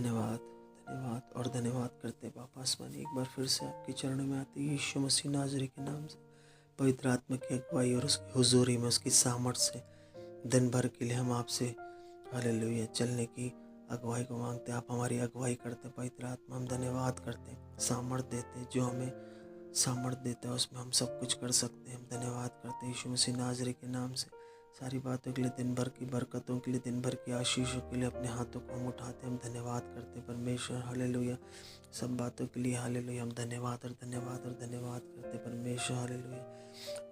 धन्यवाद, धन्यवाद और धन्यवाद करते हैं बाप आसमानी। एक बार फिर से आपके चरणों में आते हैं यीशु मसीह नाज़री के नाम से। पवित्र आत्मा की अगुवाई और उसकी हुजूरी में, उसकी सामर्थ से दिन भर के लिए हम आपसे हालेलुया चलने की अगुवाई को मांगते हैं। आप हमारी अगुवाई करते हैं पवित्र आत्मा, हम धन्यवाद करते हैं। सामर्थ देते हैं, जो हमें सामर्थ देता है उसमें हम सब कुछ कर सकते हैं। हम धन्यवाद करते हैं यीशु मसीह नाज़री के नाम से। सारी बातों के लिए, दिन भर की बरकतों के लिए, दिन भर की आशीषों के लिए अपने हाथों को हम उठाते हैं। हम धन्यवाद करते हैं परमेश्वर हालेलुया। सब बातों के लिए हालेलुया हम धन्यवाद और धन्यवाद और धन्यवाद करते हैं परमेश्वर हालेलुया।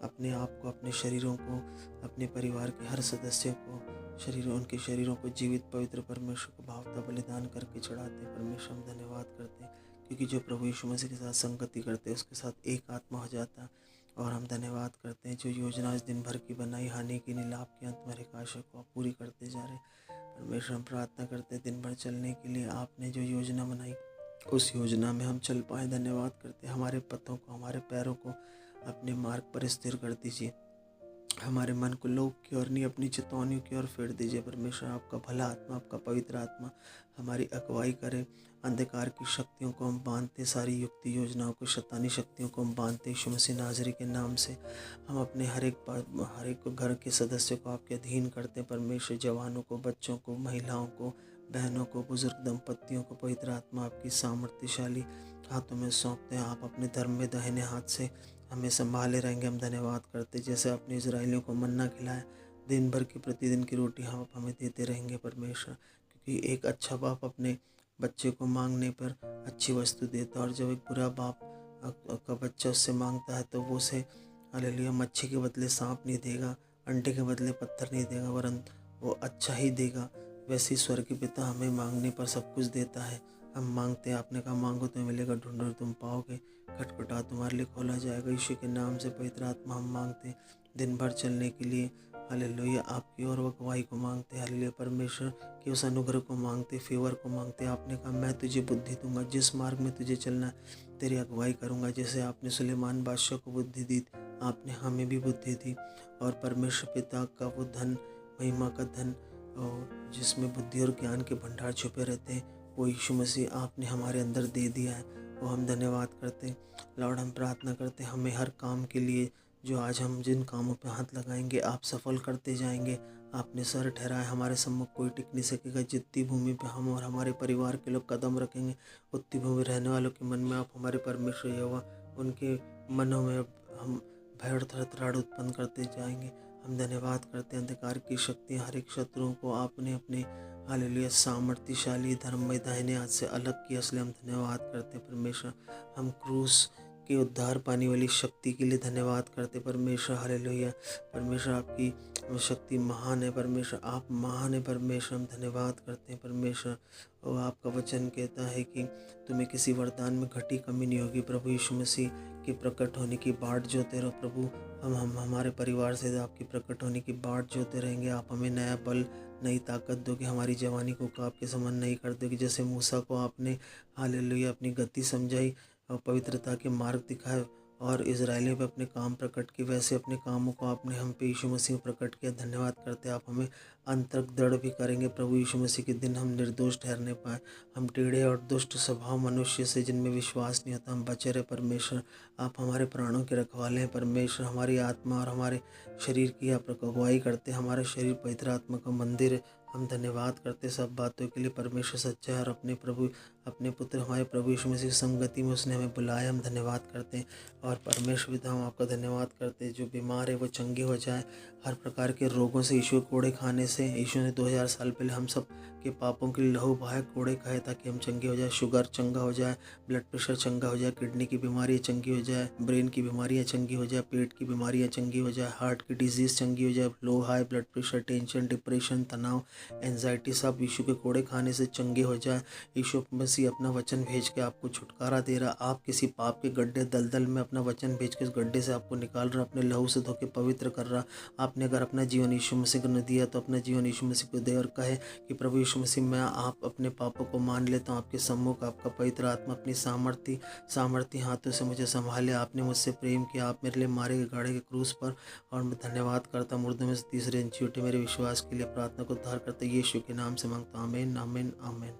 अपने आप को, अपने शरीरों को, अपने परिवार के हर सदस्य को, उनके शरीरों को जीवित पवित्र परमेश्वर को भावता बलिदान करके चढ़ाते हैं परमेश्वर। हम धन्यवाद करते हैं क्योंकि जो प्रभु यीशु मसीह के साथ संगति करते हैं उसके साथ एक आत्मा हो जाता है। और हम धन्यवाद करते हैं जो योजना इस दिन भर की बनाई, हानि की नहीं, लाभ की, अंत में आशा को आप पूरी करते जा रहे हैं परमेश्वर। हम प्रार्थना करते हैं दिन भर चलने के लिए आपने जो योजना बनाई उस योजना में हम चल पाए। धन्यवाद करते हैं। हमारे पथों को, हमारे पैरों को अपने मार्ग पर स्थिर कर दीजिए। हमारे मन को लोभ की ओर नहीं, अपनी चितौनियों की ओर फेर दीजिए परमेश्वर। आपका भला आत्मा, आपका पवित्र आत्मा हमारी अगुवाई करे। अंधकार की शक्तियों को हम बांधते, सारी युक्ति योजनाओं को, शैतानी शक्तियों को हम बांधते यीशु मसीह नाज़री के नाम से। हम अपने हर एक घर के सदस्य को आपके अधीन करते परमेश्वर। जवानों को, बच्चों को, महिलाओं को, बहनों को, बुजुर्ग दंपतियों को पवित्र आत्मा आपकी सामर्थ्यशाली हाथों में सौंपते हैं। आप अपने धर्म में दाहिने हाथ से हमें संभाले रहेंगे। हम धन्यवाद करते जैसे अपने इजराइलियों को मन्ना खिलाया, दिन भर की प्रतिदिन की रोटी हम हमें देते रहेंगे परमेश्वर। क्योंकि एक अच्छा बाप अपने बच्चे को मांगने पर अच्छी वस्तु देता है, और जब एक बुरा बाप का बच्चा उससे मांगता है तो वो उसे हालेलुया मच्छी के बदले सांप नहीं देगा, अंडे के बदले पत्थर नहीं देगा, वरन वो अच्छा ही देगा। वैसे ही स्वर्गीय पिता हमें मांगने पर सब कुछ देता है। हम मांगते हैं, आपने कहा मांगो तो मिलेगा, ढूंढो तुम पाओगे, खटखटा तुम्हारे लिए खोला जाएगा। यीशु के नाम से पवित्र आत्मा हम मांगते हैं दिन भर चलने के लिए हालेलुया आपकी और अगुवाई को मांगते हैं हालेलुया परमेश्वर कि उस अनुग्रह को मांगते, फेवर को मांगते। आपने कहा मैं तुझे बुद्धि दूंगा, जिस मार्ग में तुझे चलना है तेरी अगुवाई करूंगा। जैसे आपने सुलेमान बादशाह को बुद्धि दी, आपने हमें भी बुद्धि दी। और परमेश्वर पिता का वो धन, महिमा का धन जिसमें बुद्धि और ज्ञान के भंडार छुपे रहते हैं, वो यीशु मसीह आपने हमारे अंदर दे दिया है। वो हम धन्यवाद करते हैं लॉर्ड। हम प्रार्थना करते हैं हमें हर काम के लिए, जो आज हम जिन कामों पे हाथ लगाएंगे आप सफल करते जाएंगे। आपने सर ठहराया, हमारे सम्मुख कोई टिक नहीं सकेगा। जितनी भूमि पे हम और हमारे परिवार के लोग कदम रखेंगे, उतनी भूमि रहने वालों के मन में आप हमारे परमेश्वर यहोवा, उनके मनों में हम भय और थरथराहट उत्पन्न करते जाएंगे। हम धन्यवाद करते हैं अंधकार की शक्तियाँ, हर एक शत्रुओं को आपने अपने हालेलुया सामर्थ्यशाली धर्म में दाहिने हाथ से अलग किया, इसलिए हम धन्यवाद करते हैं परमेश्वर। हम क्रूस के उद्धार पाने वाली शक्ति के लिए धन्यवाद करते परमेश्वर हालेलुया। परमेश्वर आपकी शक्ति महान है परमेश्वर, आप महान है परमेश्वर। हम धन्यवाद करते हैं परमेश्वर। और आपका वचन कहता है कि तुम्हें किसी वरदान में घटी कमी नहीं होगी। प्रभु यीशु मसीह के प्रकट होने की बाट जोते रहो प्रभु। हम हमारे परिवार से आपकी प्रकट होने की बाट जोते रहेंगे। आप हमें नया बल, नई ताकत दोगे, हमारी जवानी को आपके समान नहीं कर दोगे। जैसे मूसा को आपने हालेलुया अपनी गति समझाई और पवित्रता के मार्ग दिखाए और इजरायलियों पे अपने काम प्रकट किए, वैसे अपने कामों को आपने हम पे यीशु मसीह में प्रकट किया। धन्यवाद करते हैं। आप हमें अंत तक दृढ़ भी करेंगे प्रभु यीशु मसीह के दिन हम निर्दोष ठहरने पाए। हम टेढ़े और दुष्ट स्वभाव मनुष्य से, जिनमें विश्वास नहीं होता, हम बचे रहे परमेश्वर। आप हमारे प्राणों के रखवाले हैं परमेश्वर। हमारी आत्मा और हमारे शरीर की आप अगुवाई करते हैं। हमारा शरीर पवित्र आत्मा का मंदिर है। हम धन्यवाद करते सब बातों के लिए परमेश्वर सच्चा है। और अपने पुत्र हमारे प्रभु यीशु मसीह की संगति में उसने हमें बुलाया। हम धन्यवाद करते हैं। और परमेश्वर पिता हम आपका धन्यवाद करते हैं। जो बीमार है वो चंगे हो जाए, हर प्रकार के रोगों से, यीशु के कोड़े खाने से, यीशु ने 2000 साल पहले हम सब के पापों के लिए लहू बहाए, कोड़े खाए ताकि हम चंगे हो जाए। शुगर चंगा हो जाए, ब्लड प्रेशर चंगा हो जाए, किडनी की बीमारियाँ चंगी हो जाए, ब्रेन की बीमारियाँ चंगी हो जाए, पेट की बीमारियाँ चंगी हो जाए, हार्ट की डिजीज़ चंगी हो जाए, low high blood pressure, tension, depression, तनाव, एंजाइटी सब यीशु के कोड़े खाने से चंगे हो जाए। यीशु मसीह अपना वचन भेज के आपको छुटकारा दे रहा। आप किसी पाप के गड्ढे दलदल में अपना वचन भेज के उस गड्ढे से आपको निकाल रहा, अपने लहू से धो के पवित्र कर रहा। आपने अगर अपना जीवन यीशु मसीह को न दिया तो अपना जीवन यीशु मसीह को दे और कहे कि प्रभु यीशु मसीह मैं आप अपने पापों को मान लेता हूँ। आपके सम्मुख आपका पवित्र आत्मा अपनी सामर्थ्य हाथों से मुझे संभाले। आपने मुझसे प्रेम किया, आप मेरे लिए मारे गए गाड़े के क्रूस पर, और मैं धन्यवाद करता हूँ। मुर्दों में से तीसरे दिन जी उठे। मेरे विश्वास के लिए प्रार्थना को उद्धार करते यीशु के नाम से मांगता हूं। आमीन आमीन आमीन।